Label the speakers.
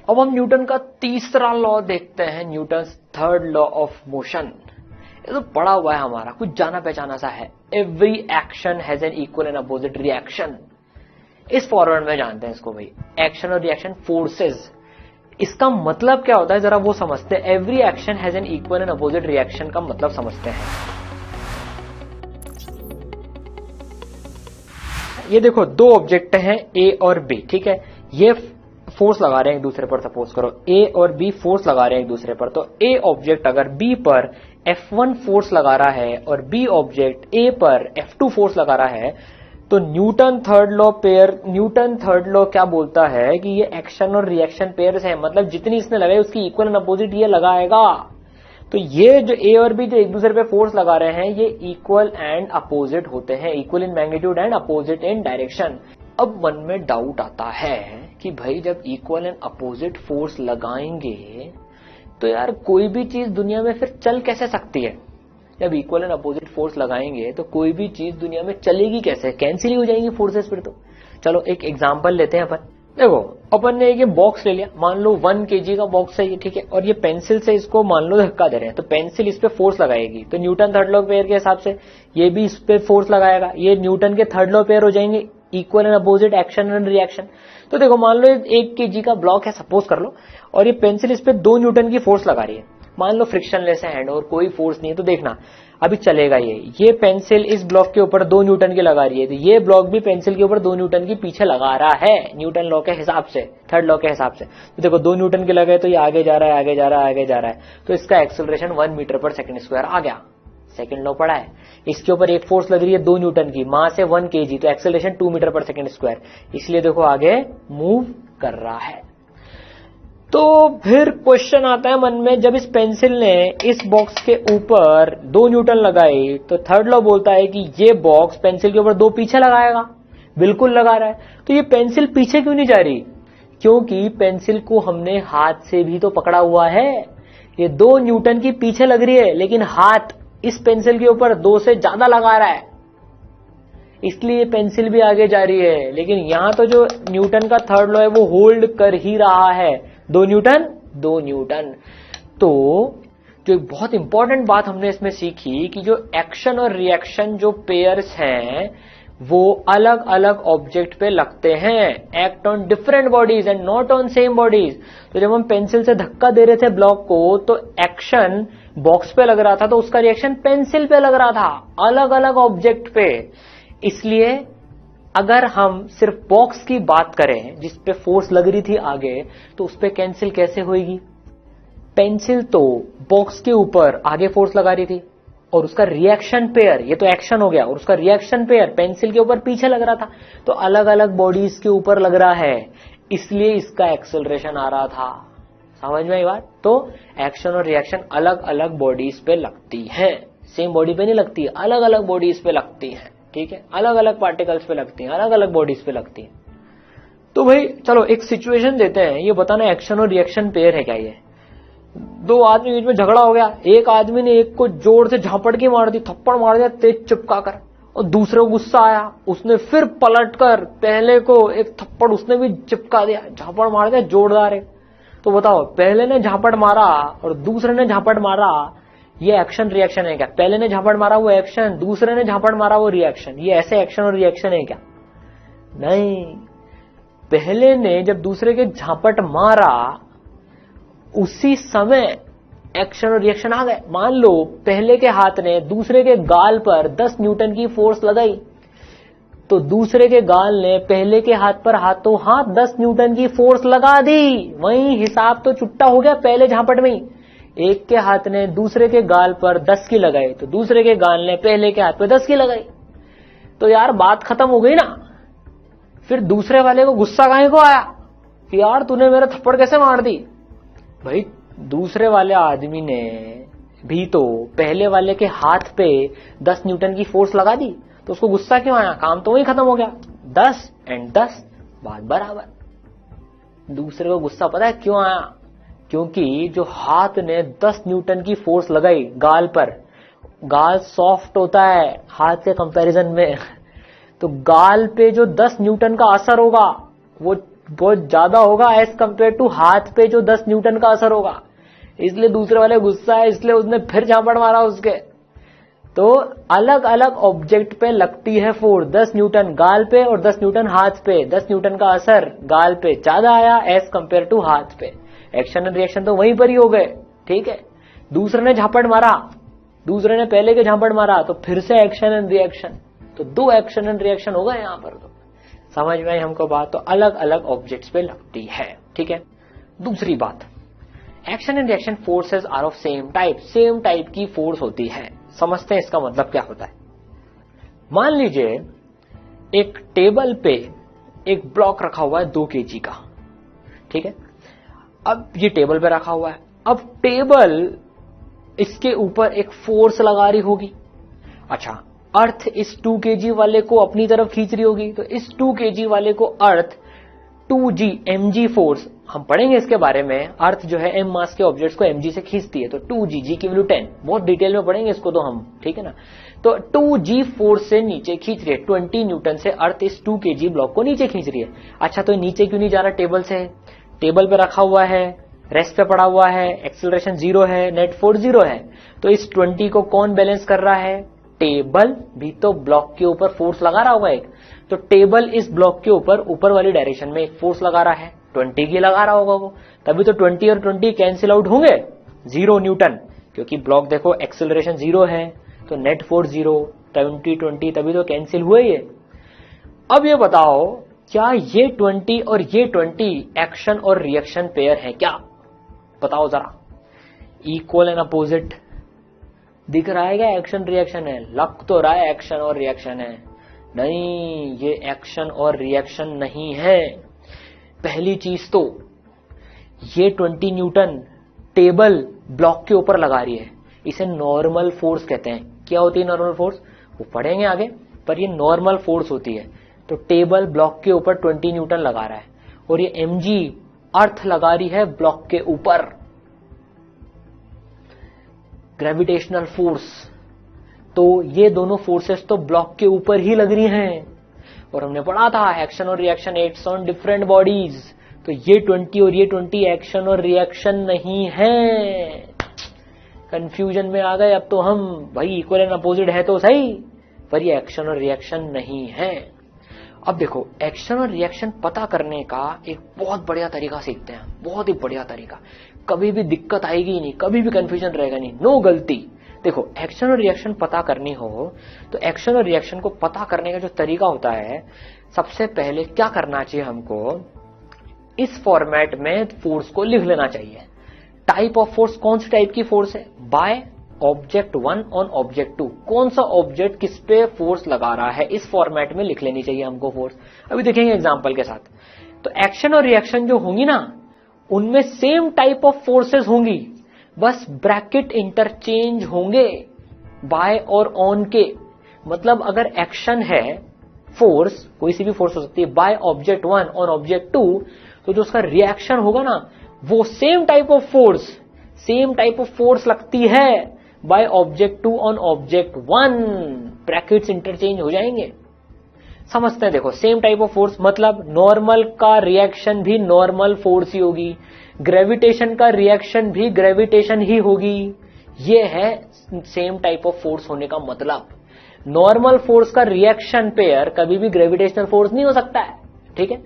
Speaker 1: अब हम न्यूटन का तीसरा लॉ देखते हैं, Newton third law of motion. ये तो पढ़ा हुआ है हमारा, कुछ जाना पहचाना सा है। Every action has an equal and opposite reaction. इस फॉरवर्ड में जानते हैं इसको भाई, एक्शन और रिएक्शन फोर्सेस। इसका मतलब क्या होता है जरा वो समझते हैं। Every action has an equal and opposite reaction का मतलब समझते हैं। ये देखो दो ऑब्जेक्ट हैं ए और बी, ठीक है। ये फोर्स लगा रहे हैं एक दूसरे पर, सपोज करो ए और बी फोर्स लगा रहे हैं एक दूसरे पर। तो ए ऑब्जेक्ट अगर बी पर F1 फोर्स लगा रहा है और बी ऑब्जेक्ट ए पर F2 फोर्स लगा रहा है, तो न्यूटन थर्ड लॉ क्या बोलता है कि ये एक्शन और रिएक्शन पेयर्स है, मतलब जितनी इसने लगाई उसकी इक्वल एंड अपोजिट ये लगाएगा। तो ये जो ए और बी जो एक दूसरे पे फोर्स लगा रहे हैं ये इक्वल एंड अपोजिट होते हैं, equal in magnitude and opposite in direction. अब मन में डाउट आता है कि भाई जब इक्वल एंड अपोजिट फोर्स लगाएंगे तो यार कोई भी चीज दुनिया में फिर चल कैसे सकती है? जब इक्वल एंड अपोजिट फोर्स लगाएंगे तो कोई भी चीज दुनिया में चलेगी कैसे? कैंसिल ही हो जाएंगी फोर्सेस फिर तो। चलो एक एग्जांपल लेते हैं अपन। देखो अपन ने एक बॉक्स ले लिया, मान लो 1 kg का बॉक्स है ये, ठीक है, और ये पेंसिल से इसको मान लो धक्का दे रहे हैं, तो पेंसिल इस पे फोर्स लगाएगी। तो न्यूटन थर्ड लॉ पेयर के हिसाब से ये भी इस पे फोर्स लगाएगा। ये न्यूटन के थर्ड लॉ पेयर हो जाएंगे, equal and opposite action and reaction. तो देखो मान लो 1 kg का ब्लॉक है सपोज कर लो, और ये पेंसिल इस पे 2 न्यूटन की फोर्स लगा रही है। मान लो फ्रिक्शनलेस हैंड और कोई फोर्स नहीं है, तो देखना अभी चलेगा। ये पेंसिल इस ब्लॉक के ऊपर 2 न्यूटन की लगा रही है, तो ये ब्लॉक भी पेंसिल के ऊपर 2 न्यूटन की पीछे लगा रहा है न्यूटन लॉ के हिसाब से, थर्ड लॉ के हिसाब से। तो देखो 2 न्यूटन के लगे तो ये आगे जा रहा है, आगे जा रहा है, आगे जा रहा है, तो इसका एक्सेलरेशन 1 मीटर पर सेकंड स्क्वायर आ गया। सेकंड लॉ पढ़ा है। इसके ऊपर एक फोर्स लग रही है 2 न्यूटन की, मास है 1 kg, तो एक्सेलरेशन 2 मीटर पर सेकंड स्क्वायर, इसलिए देखो आगे मूव कर रहा है। तो फिर क्वेश्चन आता है मन में, जब इस पेंसिल ने इस बॉक्स के ऊपर 2 न्यूटन लगाई तो थर्ड लॉ बोलता है कि ये बॉक्स पेंसिल के ऊपर 2 पीछे लगाएगा, बिल्कुल लगा रहा है। तो ये पेंसिल पीछे क्यों नहीं जा रही? क्योंकि पेंसिल को हमने हाथ से भी तो पकड़ा हुआ है। ये 2 न्यूटन की पीछे लग रही है, लेकिन हाथ इस पेंसिल के ऊपर 2 से ज्यादा लगा रहा है, इसलिए पेंसिल भी आगे जा रही है। लेकिन यहां तो जो न्यूटन का थर्ड लॉ है वो होल्ड कर ही रहा है, 2 न्यूटन। तो जो एक बहुत इंपॉर्टेंट बात हमने इसमें सीखी कि जो एक्शन और रिएक्शन जो पेयर्स हैं वो अलग अलग ऑब्जेक्ट पे लगते हैं, act on different bodies and not on same bodies. तो जब हम पेंसिल से धक्का दे रहे थे ब्लॉक को, तो एक्शन बॉक्स पे लग रहा था, तो उसका रिएक्शन पेंसिल पे लग रहा था, अलग अलग ऑब्जेक्ट पे। इसलिए अगर हम सिर्फ बॉक्स की बात करें जिस पे फोर्स लग रही थी आगे, तो उस पे कैंसिल कैसे होगी? पेंसिल तो बॉक्स के ऊपर आगे फोर्स लगा रही थी और उसका रिएक्शन पेयर, ये तो एक्शन हो गया, और उसका रिएक्शन पेयर पेंसिल के ऊपर पीछे लग रहा था, तो अलग अलग बॉडीज के ऊपर लग रहा है, इसलिए इसका एक्सेलरेशन आ रहा था। समझ में आई बात? तो एक्शन और रिएक्शन अलग अलग बॉडीज पे लगती है, सेम बॉडी पे नहीं लगती, अलग अलग बॉडीज पे लगती है, ठीक है, अलग अलग पार्टिकल्स पे लगती हैं, अलग अलग बॉडीज पे लगती हैं। तो भाई चलो एक सिचुएशन देते हैं, ये बताना एक्शन और रिएक्शन पेयर है क्या? ये 2 आदमी बीच में झगड़ा हो गया, एक आदमी ने एक को जोर से झापड़ के मार दी, थप्पड़ मार दिया तेज चिपका कर, और दूसरे को गुस्सा आया, उसने फिर पलट कर पहले को एक थप्पड़ उसने भी चिपका दिया, झापड़ मार दिया जोरदार है। तो बताओ पहले ने झापड़ मारा और दूसरे ने झापड़ मारा, ये एक्शन रिएक्शन है क्या? पहले ने झापड़ मारा वो एक्शन, दूसरे ने झापड़ मारा वो रिएक्शन, ये ऐसे एक्शन और रिएक्शन है क्या? नहीं, पहले ने जब दूसरे के झापट मारा उसी समय एक्शन और रिएक्शन आ गए। मान लो पहले के हाथ ने दूसरे के गाल पर 10 न्यूटन की फोर्स लगाई, तो दूसरे के गाल ने पहले के हाथ पर हाथों हाथ 10 न्यूटन की फोर्स लगा दी, वहीं हिसाब तो छुट्टा हो गया पहले झापट में ही। एक के हाथ ने दूसरे के गाल पर 10 की लगाई, तो दूसरे के गाल ने पहले के हाथ पर 10 की लगाई, तो यार बात खत्म हो गई ना। फिर दूसरे वाले को गुस्सा काहे को आया कि यार तूने मेरा थप्पड़ कैसे मार दी? भाई दूसरे वाले आदमी ने भी तो पहले वाले के हाथ पे 10 न्यूटन की फोर्स लगा दी, तो उसको गुस्सा क्यों आया? काम तो वही खत्म हो गया, 10 एंड 10 बात बराबर। दूसरे को गुस्सा पता है क्यों आया? क्योंकि जो हाथ ने 10 न्यूटन की फोर्स लगाई गाल पर, गाल सॉफ्ट होता है हाथ के कंपैरिजन में, तो गाल पे जो 10 न्यूटन का असर होगा वो बहुत ज्यादा होगा एज कंपेयर टू हाथ पे जो 10 न्यूटन का असर होगा, इसलिए दूसरे वाले गुस्सा है, इसलिए उसने फिर झापड़ मारा उसके। तो अलग अलग ऑब्जेक्ट पे लगती है फोर्स, 10 न्यूटन गाल पे और 10 न्यूटन हाथ पे। 10 न्यूटन का असर गाल पे ज्यादा आया एज कंपेयर टू हाथ पे। एक्शन एंड रिएक्शन तो वहीं पर ही हो गए, ठीक है। दूसरे ने झापड़ मारा, दूसरे ने पहले के झापड़ मारा, तो फिर से एक्शन एंड रिएक्शन, तो 2 एक्शन एंड रिएक्शन हो गए यहां पर। तो समझ में आई हमको बात? तो अलग अलग ऑब्जेक्ट्स पे लगती है, ठीक है। दूसरी बात, action and reaction forces are of same type, same type की फोर्स होती है। समझते हैं इसका मतलब क्या होता है। मान लीजिए एक टेबल पे एक ब्लॉक रखा हुआ है 2 kg का, ठीक है। अब ये टेबल पे रखा हुआ है, अब टेबल इसके ऊपर एक फोर्स लगा रही होगी। अच्छा, अर्थ इस 2 kg वाले को अपनी तरफ खींच रही होगी, तो इस 2 kg वाले को अर्थ 2g mg फोर्स, हम पढ़ेंगे इसके बारे में। अर्थ जो है m मास के ऑब्जेक्ट्स को mg से खींचती है, तो 2g, g की वैल्यू 10, बहुत डिटेल में पढ़ेंगे इसको तो हम, ठीक है ना। तो 2g फोर्स से नीचे खींच रही है, 20 न्यूटन से अर्थ इस 2 kg ब्लॉक को नीचे खींच रही है। अच्छा, तो नीचे क्यों नहीं जा रहा टेबल से? टेबल पे रखा हुआ है, रेस्ट पे पड़ा हुआ है, एक्सेलरेशन 0 है, नेट फोर्स 0 है, तो इस 20 को कौन बैलेंस कर रहा है? टेबल भी तो ब्लॉक के ऊपर फोर्स लगा रहा होगा एक, तो टेबल इस ब्लॉक के ऊपर वाली डायरेक्शन में एक फोर्स लगा रहा है, 20 की लगा रहा होगा वो, तभी तो 20 और 20 कैंसिल आउट होंगे, 0 न्यूटन, क्योंकि ब्लॉक देखो एक्सेलरेशन 0 है, तो नेट फोर्स 0, 20 तभी तो कैंसिल हुए ये। अब ये बताओ, क्या ये 20 और ये 20 एक्शन और रिएक्शन पेयर है क्या? बताओ जरा। इक्वल एंड अपोजिट दिख रहा है क्या? एक्शन रिएक्शन है, लग तो रहा है एक्शन और रिएक्शन है, नहीं, ये एक्शन और रिएक्शन नहीं है। पहली चीज तो ये 20 न्यूटन टेबल ब्लॉक के ऊपर लगा रही है, इसे नॉर्मल फोर्स कहते हैं। क्या होती है नॉर्मल फोर्स? वो पढ़ेंगे आगे, पर ये नॉर्मल फोर्स होती है। तो टेबल ब्लॉक के ऊपर 20 न्यूटन लगा रहा है, और ये mg अर्थ लगा रही है ब्लॉक के ऊपर, ग्रेविटेशनल फोर्स। तो ये दोनों फोर्सेस तो ब्लॉक के ऊपर ही लग रही हैं, और हमने पढ़ा था एक्शन और reaction acts on different bodies, तो ये 20 और ये 20 एक्शन और रिएक्शन नहीं है। कंफ्यूजन में आ गए अब तो हम, भाई इक्वल एंड अपोजिट है तो सही, पर ये एक्शन और रिएक्शन नहीं है। अब देखो, एक्शन और रिएक्शन पता करने का एक बहुत बढ़िया तरीका सीखते हैं, बहुत ही बढ़िया तरीका, कभी भी दिक्कत आएगी ही नहीं, कभी भी कंफ्यूजन रहेगा नहीं, नो गलती। देखो, एक्शन और रिएक्शन पता करनी हो तो एक्शन और रिएक्शन को पता करने का जो तरीका होता है, सबसे पहले क्या करना चाहिए हमको, इस फॉर्मेट में फोर्स को लिख लेना चाहिए। टाइप ऑफ फोर्स, कौन सी टाइप की फोर्स है? बाय ऑब्जेक्ट 1 ऑन ऑब्जेक्ट 2, कौन सा ऑब्जेक्ट किस पे फोर्स लगा रहा है, इस फॉर्मेट में लिख लेनी चाहिए हमको फोर्स। अभी देखेंगे एग्जांपल के साथ। तो एक्शन और रिएक्शन जो होंगी ना, उनमें सेम टाइप ऑफ फोर्सेस होंगी, बस ब्रैकेट इंटरचेंज होंगे बाय और ऑन के। मतलब अगर एक्शन है फोर्स, कोई सी भी फोर्स हो सकती है, बाय ऑब्जेक्ट 1 ऑन ऑब्जेक्ट 2, तो जो उसका रिएक्शन होगा ना, वो सेम टाइप ऑफ फोर्स लगती है by object 2 on object 1, brackets interchange हो जाएंगे। समझते हैं, देखो, सेम टाइप ऑफ फोर्स मतलब नॉर्मल का रिएक्शन भी नॉर्मल फोर्स ही होगी, ग्रेविटेशन का रिएक्शन भी ग्रेविटेशन ही होगी। ये है सेम टाइप ऑफ फोर्स होने का मतलब। नॉर्मल फोर्स का रिएक्शन पेयर कभी भी ग्रेविटेशनल फोर्स नहीं हो सकता है, ठीक है।